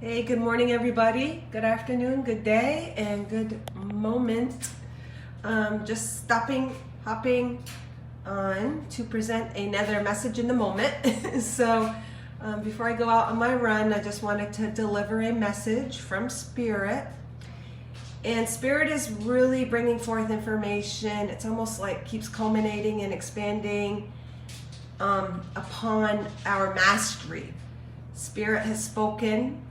Hey, good morning, everybody. Good afternoon, good day, and good moment. Just hopping on to present another message in the moment. Before I go out on my run, I just wanted to deliver a message from Spirit. And Spirit is really bringing forth information. It's almost like keeps culminating and expanding upon our mastery. Spirit has spoken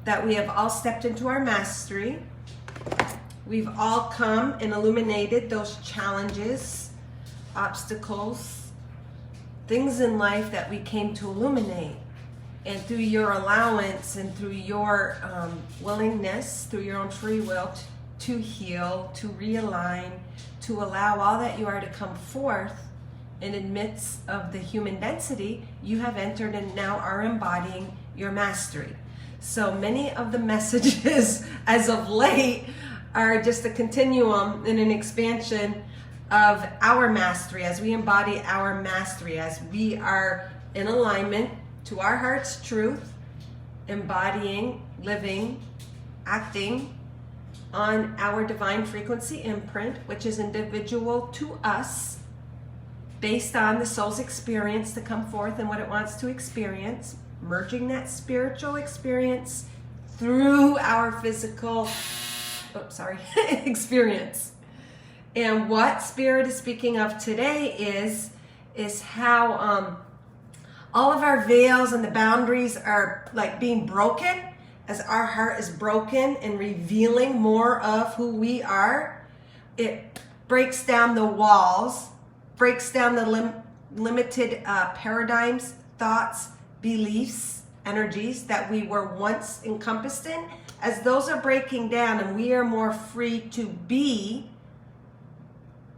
that we have all stepped into our mastery. We've all come and illuminated those challenges, obstacles, things in life that we came to illuminate. And through your allowance and through your willingness, through your own free will to heal, to realign, to allow all that you are to come forth in the midst of the human density, you have entered and now are embodying your mastery. So many of the messages as of late are just a continuum and an expansion of our mastery as we embody our mastery, as we are in alignment to our heart's truth, embodying, living, acting on our divine frequency imprint, which is individual to us based on the soul's experience to come forth and what it wants to experience, merging that spiritual experience through our physical experience. And what Spirit is speaking of today is how all of our veils and the boundaries are like being broken as our heart is broken and revealing more of who we are. It breaks down the walls, breaks down the limited paradigms, thoughts, beliefs, energies that we were once encompassed in. As those are breaking down and we are more free to be,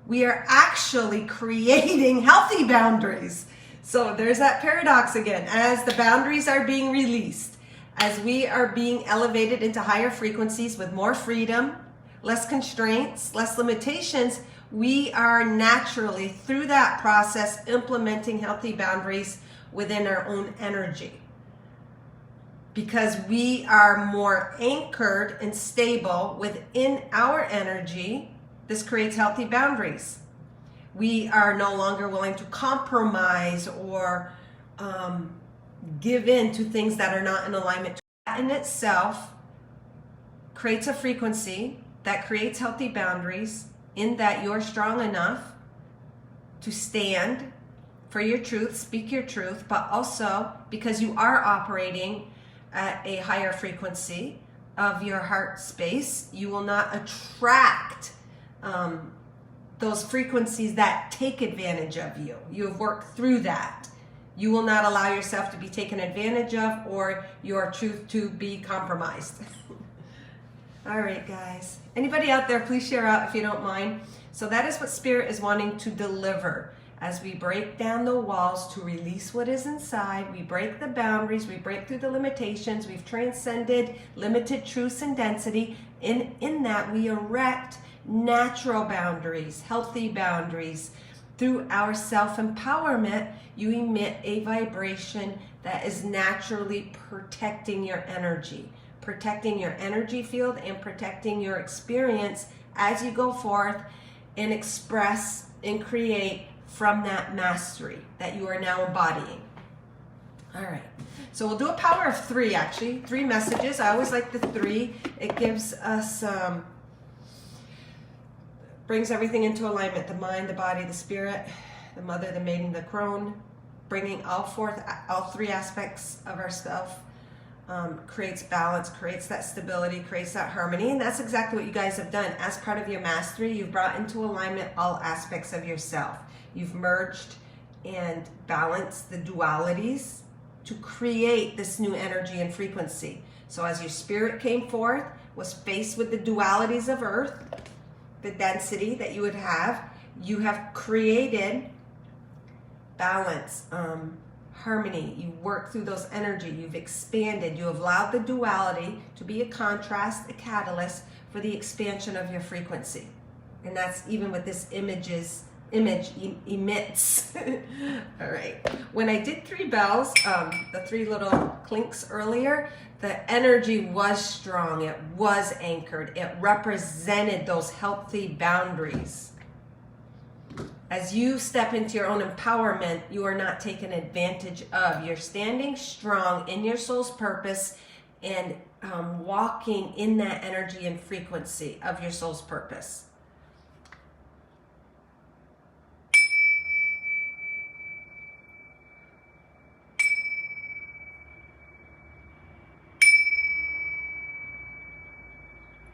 we are actually creating healthy boundaries. So there's that paradox again. As the boundaries are being released, as we are being elevated into higher frequencies with more freedom, less constraints, less limitations, we are naturally, through that process, implementing healthy boundaries within our own energy. Because we are more anchored and stable within our energy, this creates healthy boundaries. We are no longer willing to compromise or give in to things that are not in alignment. That in itself creates a frequency that creates healthy boundaries, in that you're strong enough to stand for your truth, speak your truth, but also because you are operating at a higher frequency of your heart space, you will not attract those frequencies that take advantage of you. You have worked through that. You will not allow yourself to be taken advantage of or your truth to be compromised. All right, guys. Anybody out there, please share out if you don't mind. So that is what Spirit is wanting to deliver. As we break down the walls to release what is inside, we break the boundaries, we break through the limitations, we've transcended limited truths and density. In that, we erect natural boundaries, healthy boundaries. Through our self-empowerment, you emit a vibration that is naturally protecting your energy field and protecting your experience as you go forth and express and create from that mastery that you are now embodying. All right, so we'll do a power of three, actually. 3 messages. I always like the 3. It gives us, brings everything into alignment: the mind, the body, the spirit, the mother, the maiden, the crone, bringing all 3 aspects of ourself. Creates balance, creates that stability, creates that harmony. And that's exactly what you guys have done. As part of your mastery, you've brought into alignment all aspects of yourself. You've merged and balanced the dualities to create this new energy and frequency. So as your spirit came forth, was faced with the dualities of earth, the density that you would have, you have created balance, harmony. You work through those energy, you've expanded, you have allowed the duality to be a contrast, a catalyst for the expansion of your frequency. And that's even what this image is image emits. All right. When I did 3 bells, the 3 little clinks earlier, the energy was strong. It was anchored. It represented those healthy boundaries. As you step into your own empowerment, you are not taken advantage of. You're standing strong in your soul's purpose and walking in that energy and frequency of your soul's purpose.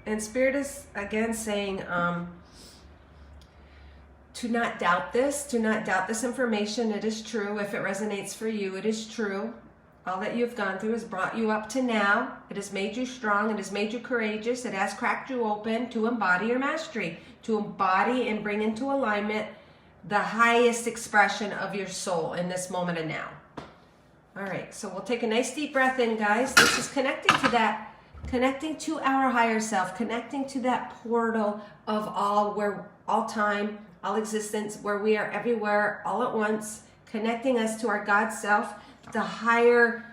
And Spirit is again saying to not doubt this, to not doubt this information. It is true. If it resonates for you, it is true. All that you've gone through has brought you up to now. It has made you strong. It has made you courageous. It has cracked you open to embody your mastery, to embody and bring into alignment the highest expression of your soul in this moment and now. All right, so we'll take a nice deep breath in, guys. This is connecting to that, connecting to our higher self, connecting to that portal of all time, all existence, where we are everywhere all at once, connecting us to our God self, the higher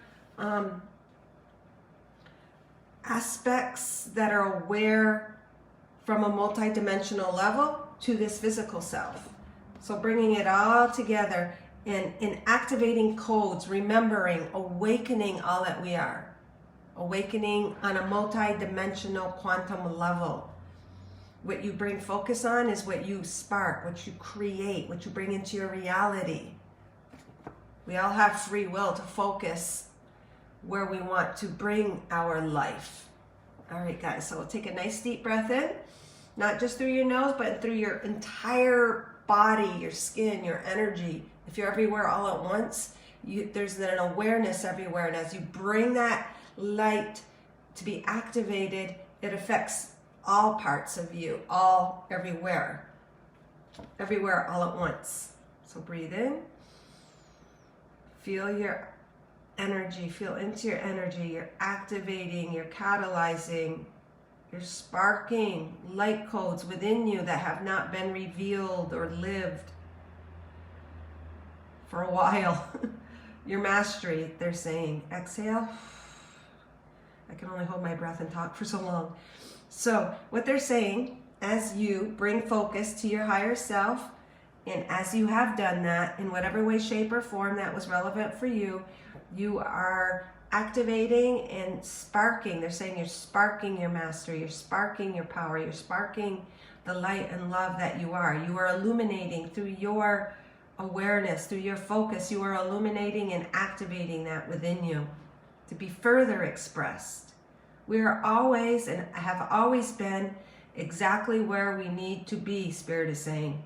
aspects that are aware from a multidimensional level to this physical self. So bringing it all together and activating codes, remembering, awakening all that we are. Awakening on a multidimensional quantum level. What you bring focus on is what you spark, what you create, what you bring into your reality. We all have free will to focus where we want to bring our life. All right, guys, so we'll take a nice deep breath in, not just through your nose, but through your entire body, your skin, your energy. If you're everywhere all at once, there's an awareness everywhere. And as you bring that light to be activated, it affects all parts of you, everywhere, all at once. So breathe in. Feel your energy, feel into your energy. You're activating, you're catalyzing, you're sparking light codes within you that have not been revealed or lived for a while. Your mastery, they're saying. Exhale. I can only hold my breath and talk for so long. So what they're saying, as you bring focus to your higher self, and as you have done that in whatever way, shape, or form that was relevant for you, you are activating and sparking. They're saying you're sparking your mastery, you're sparking your power, you're sparking the light and love that you are. You are illuminating through your awareness, through your focus. You are illuminating and activating that within you to be further expressed. We are always and have always been exactly where we need to be, Spirit is saying.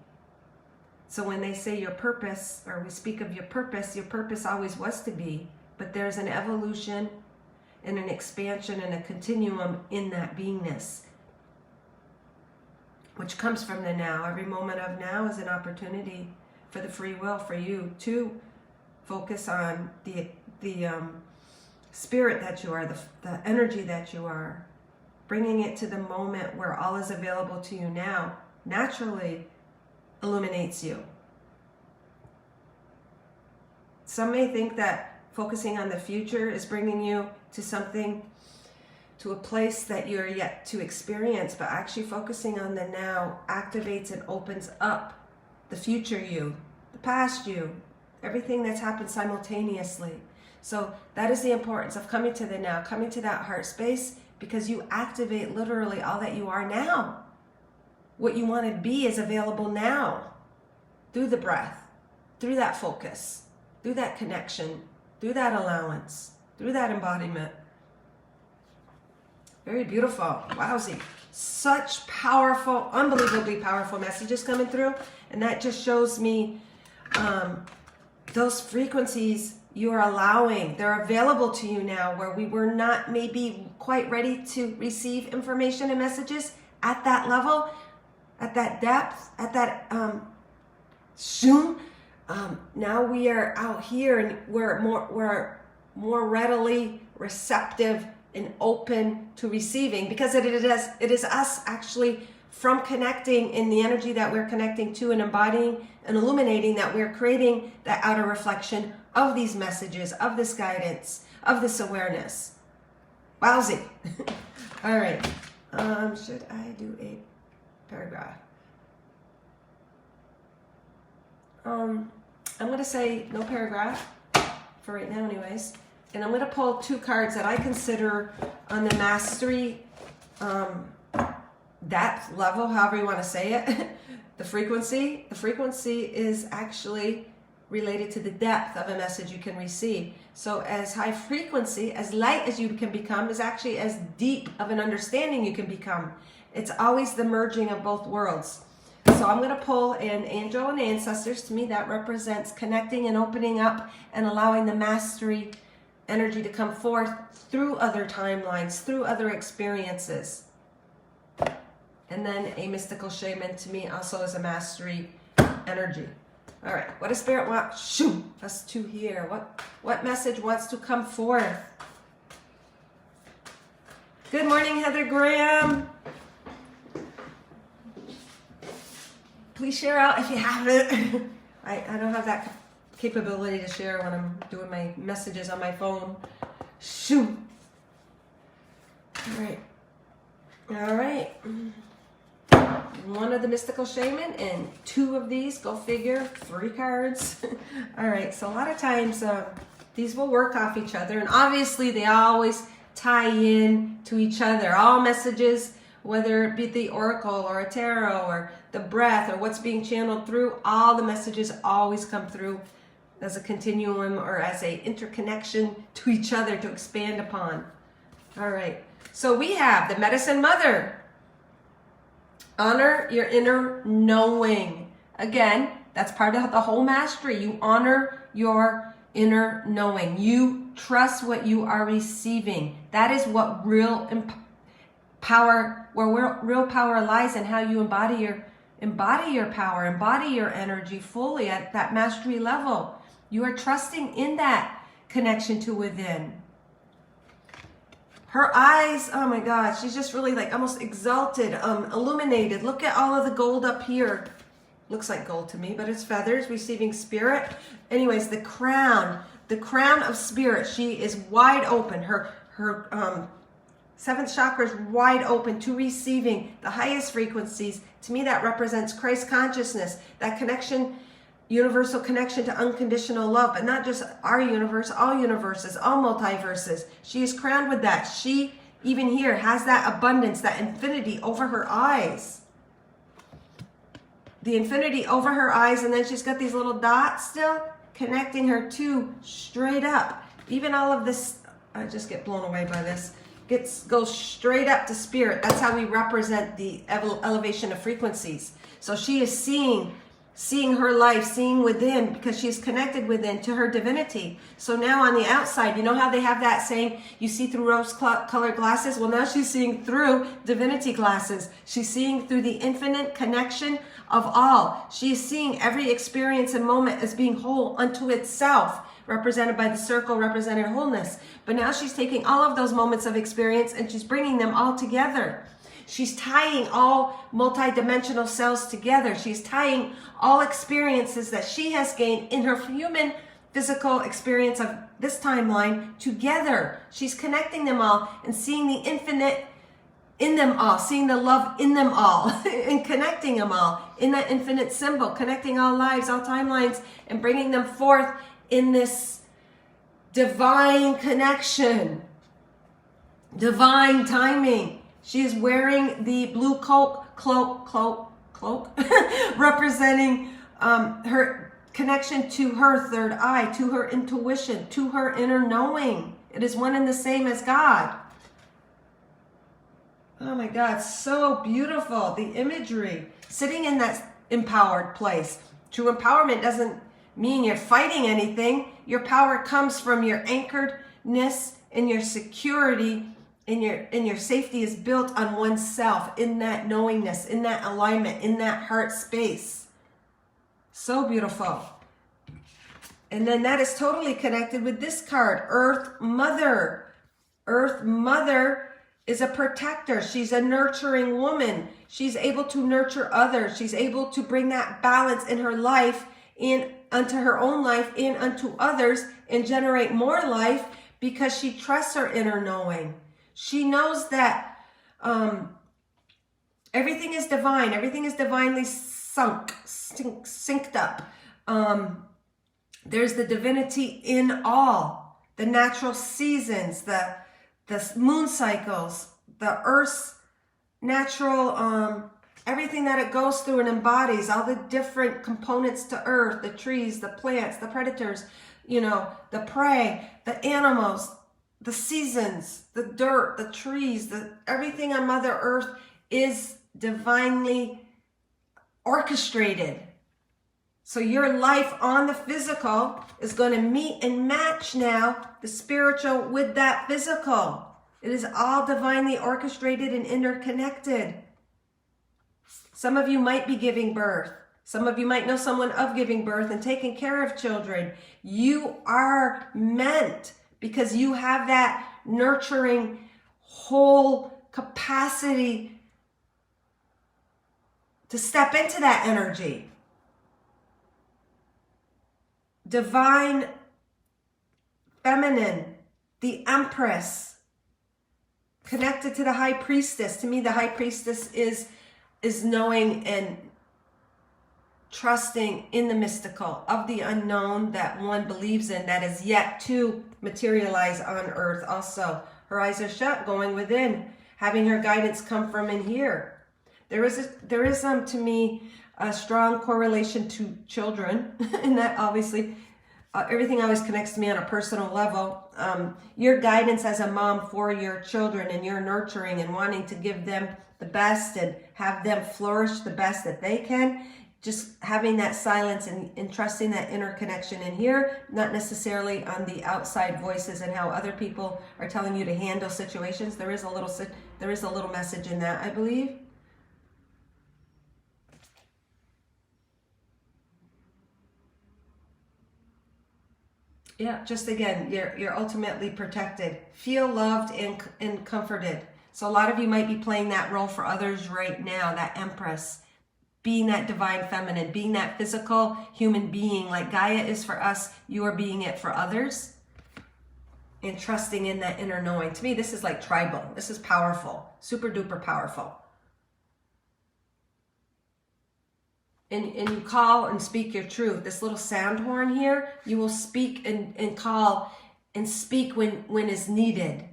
So when they say your purpose, or we speak of your purpose always was to be, but there's an evolution and an expansion and a continuum in that beingness, which comes from the now. Every moment of now is an opportunity for the free will, for you to focus on the spirit that you are, the energy that you are, bringing it to the moment where all is available to you now naturally illuminates you. Some may think that focusing on the future is bringing you to something, to a place that you're yet to experience, but actually focusing on the now activates and opens up the future you, the past you, everything that's happened simultaneously. So that is the importance of coming to the now, coming to that heart space, because you activate literally all that you are now. What you want to be is available now, through the breath, through that focus, through that connection, through that allowance, through that embodiment. Very beautiful. Wowzy. Such powerful, unbelievably powerful messages coming through. And that just shows me those frequencies you are allowing. They're available to you now, where we were not maybe quite ready to receive information and messages at that level, at that depth, at that zoom. Now we are out here and we're more readily receptive and open to receiving, because it is us actually from connecting in the energy that we're connecting to and embodying and illuminating, that we're creating that outer reflection of these messages, of this guidance, of this awareness. Wowzy. All right. Should I do a paragraph? I'm going to say no paragraph for right now anyways. And I'm going to pull 2 cards that I consider on the mastery depth level, however you want to say it. The frequency. The frequency is actually related to the depth of a message you can receive. So as high frequency, as light as you can become, is actually as deep of an understanding you can become. It's always the merging of both worlds. So I'm going to pull an angel and ancestors. To me, that represents connecting and opening up and allowing the mastery energy to come forth through other timelines, through other experiences. And then a mystical shaman, to me, also is a mastery energy. All right, what does Spirit want? Shoo, us to hear. What message wants to come forth? Good morning, Heather Graham. Please share out if you have it. I don't have that capability to share when I'm doing my messages on my phone. Shoo. All right. All right. 1 of the mystical shaman and 2 of these, go figure, 3 cards. All right, so a lot of times these will work off each other, and obviously they always tie in to each other. All messages, whether it be the oracle or a tarot or the breath or what's being channeled through, all the messages always come through as a continuum or as a interconnection to each other to expand upon. All right, so we have the Medicine Mother. Honor your inner knowing. Again, that's part of the whole mastery. You honor your inner knowing. You trust what you are receiving. That is what real power, where real power lies, and how you embody your power, embody your energy fully at that mastery level. You are trusting in that connection to within. Her eyes, oh my God, she's just really like almost exalted, illuminated. Look at all of the gold up here. Looks like gold to me, but it's feathers, receiving spirit. Anyways, the crown of spirit, she is wide open. Her 7th chakra is wide open to receiving the highest frequencies. To me, that represents Christ consciousness, that connection, universal connection to unconditional love, but not just our universe, all universes, all multiverses. She is crowned with that. She, even here, has that abundance, that infinity over her eyes. The infinity over her eyes, and then she's got these little dots still connecting her to straight up. Even all of this, I just get blown away by this, goes straight up to spirit. That's how we represent the elevation of frequencies. So she is seeing her life, seeing within, because she's connected within to her divinity. So now on the outside, you know how they have that saying, you see through rose-colored glasses? Well, now she's seeing through divinity glasses. She's seeing through the infinite connection of all. She is seeing every experience and moment as being whole unto itself, represented by the circle, represented wholeness. But now she's taking all of those moments of experience and she's bringing them all together. She's tying all multidimensional cells together. She's tying all experiences that she has gained in her human physical experience of this timeline together. She's connecting them all and seeing the infinite in them all, seeing the love in them all, and connecting them all in that infinite symbol, connecting all lives, all timelines, and bringing them forth in this divine connection, divine timing. She is wearing the blue cloak, representing her connection to her third eye, to her intuition, to her inner knowing. It is one and the same as God. Oh my God, so beautiful. The imagery, sitting in that empowered place. True empowerment doesn't mean you're fighting anything. Your power comes from your anchoredness and your security. And your safety is built on oneself, in that knowingness, in that alignment, in that heart space. So beautiful. And then that is totally connected with this card, Earth Mother. Earth Mother is a protector. She's a nurturing woman. She's able to nurture others. She's able to bring that balance in her life, in unto her own life, in unto others, and generate more life because she trusts her inner knowing. She knows that everything is divine. Everything is divinely synced up. There's the divinity in all. The natural seasons, the moon cycles, the earth's natural, everything that it goes through and embodies, all the different components to earth, the trees, the plants, the predators, the prey, the animals, the seasons, the dirt, the trees, everything on Mother Earth is divinely orchestrated. So your life on the physical is going to meet and match now the spiritual with that physical. It is all divinely orchestrated and interconnected. Some of you might be giving birth. Some of you might know someone of giving birth and taking care of children. You are meant, because you have that nurturing whole capacity to step into that energy. Divine feminine, the Empress, connected to the High Priestess. To me, the High Priestess is knowing and trusting in the mystical, of the unknown that one believes in, that is yet to materialize on earth. Also, her eyes are shut, going within, having her guidance come from in here. There is to me a strong correlation to children, and that obviously everything always connects to me on a personal level. Your guidance as a mom for your children, and your nurturing and wanting to give them the best and have them flourish the best that they can. Just having that silence and trusting that inner connection in here, not necessarily on the outside voices and how other people are telling you to handle situations. There is a little message in that, I believe. Yeah, just again, you're ultimately protected. Feel loved and comforted. So a lot of you might be playing that role for others right now, that Empress, being that divine feminine, being that physical human being like Gaia is for us. You are being it for others, and trusting in that inner knowing. To me, this is like tribal. This is powerful, super duper powerful. And you call and speak your truth. This little sound horn here, you will speak and call and speak when is needed.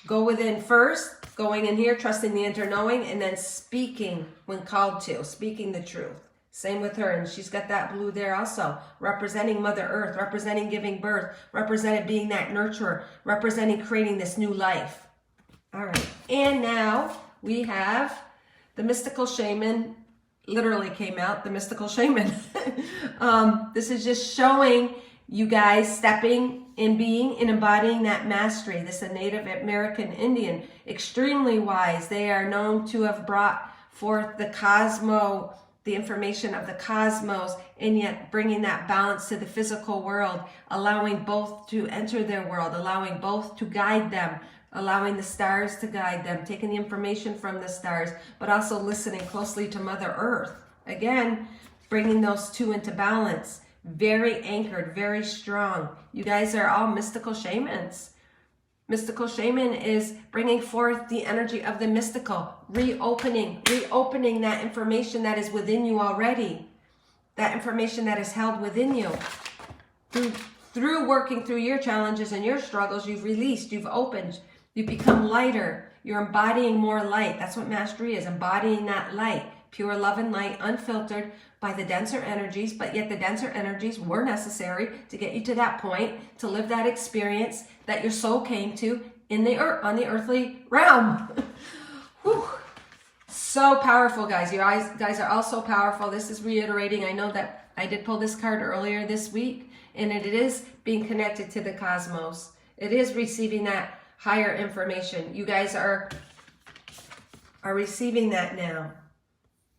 Go within first, going in here, trusting the inner knowing, and then speaking when called to, speaking the truth. Same with her, and she's got that blue there also, representing Mother Earth, representing giving birth, representing being that nurturer, representing creating this new life. All right, and now we have the mystical shaman. Literally came out, the mystical shaman. This is just showing you guys stepping and being and embodying that mastery. This is a Native American Indian, extremely wise. They are known to have brought forth the information of the cosmos, and yet bringing that balance to the physical world, allowing both to enter their world, allowing both to guide them, allowing the stars to guide them, taking the information from the stars, but also listening closely to Mother Earth. Again, bringing those two into balance. Very anchored, very strong. You guys are all mystical shamans. Mystical shaman is bringing forth the energy of the mystical, reopening that information that is within you already, that information that is held within you. Through working through your challenges and your struggles, you've released, you've opened, you've become lighter. You're embodying more light. That's what mastery is, embodying that light. Pure love and light, unfiltered by the denser energies, but yet the denser energies were necessary to get you to that point, to live that experience that your soul came to on the earthly realm. Whew. So powerful, guys. You guys are all so powerful. This is reiterating. I know that I did pull this card earlier this week, and it is being connected to the cosmos. It is receiving that higher information. You guys are receiving that now.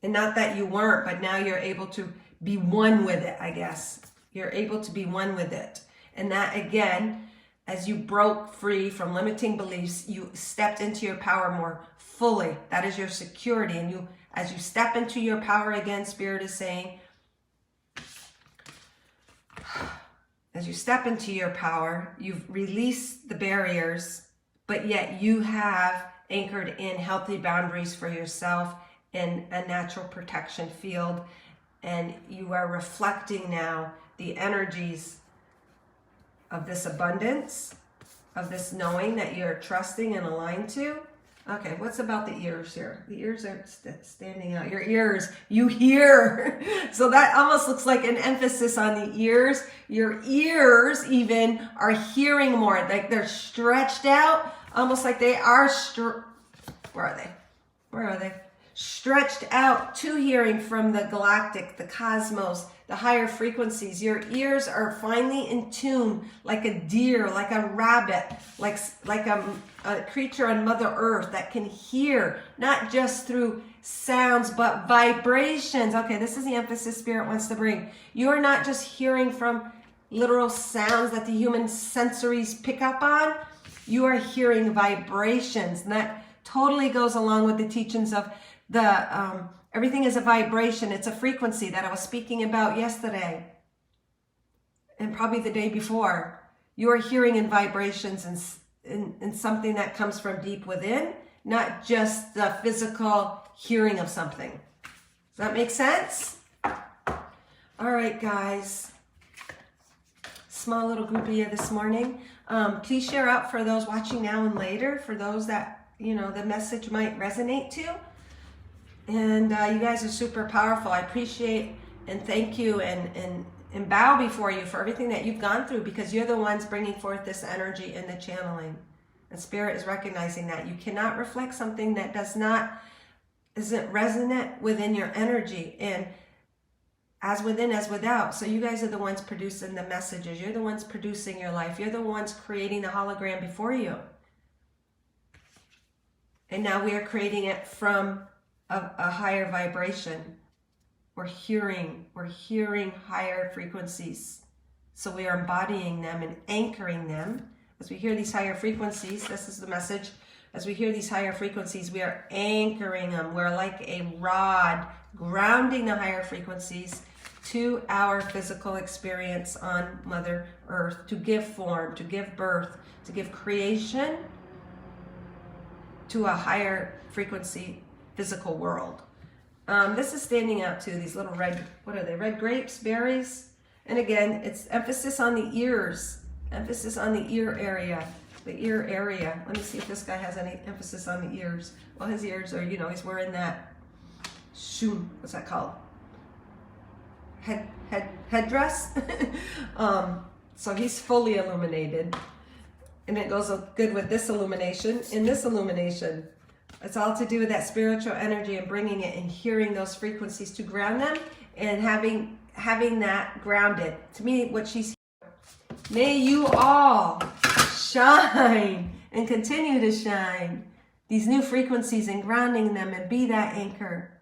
And not that you weren't, but now you're able to be one with it, I guess. You're able to be one with it. And that, again, as you broke free from limiting beliefs, you stepped into your power more fully. That is your security. And as you step into your power again, Spirit is saying, as you step into your power, you've released the barriers, but yet you have anchored in healthy boundaries for yourself in a natural protection field. And you are reflecting now the energies of this abundance, of this knowing that you're trusting and aligned to. Okay, what's about the ears here? The ears are standing out. Your ears, you hear. So that almost looks like an emphasis on the ears. Your ears even are hearing more, like they're stretched out, almost like they are, where are they? Stretched out to hearing from the galactic, the cosmos, the higher frequencies. Your ears are finally in tune, like a deer, like a rabbit, like a creature on Mother Earth that can hear, not just through sounds, but vibrations. Okay, this is the emphasis Spirit wants to bring. You're not just hearing from literal sounds that the human sensories pick up on. You are hearing vibrations, and that totally goes along with the teachings of everything is a vibration. It's a frequency that I was speaking about yesterday and probably the day before. You are hearing in vibrations and something that comes from deep within, not just the physical hearing of something. Does that make sense? All right, guys. Small little groupie this morning. Please share out for those watching now and later, for those that, the message might resonate to. And you guys are super powerful. I appreciate and thank you and bow before you for everything that you've gone through, because you're the ones bringing forth this energy in the channeling. And Spirit is recognizing that. You cannot reflect something that isn't resonant within your energy. And as within, as without. So you guys are the ones producing the messages. You're the ones producing your life. You're the ones creating the hologram before you. And now we are creating it from a higher vibration. We're hearing higher frequencies. So we are embodying them and anchoring them. As we hear these higher frequencies, this is the message. As we hear these higher frequencies, we are anchoring them. We're like a rod grounding the higher frequencies to our physical experience on Mother Earth, to give form, to give birth, to give creation to a higher frequency physical world. This is standing out too, these little red, what are they, red grapes, berries? And again, it's emphasis on the ears, emphasis on the ear area, the ear area. Let me see if this guy has any emphasis on the ears. Well, his ears are, he's wearing that, what's that called? Headdress? So he's fully illuminated. And it goes good with this illumination. In this illumination, it's all to do with that spiritual energy and bringing it and hearing those frequencies to ground them and having that grounded. To me, what she's here. May you all shine and continue to shine these new frequencies and grounding them and be that anchor.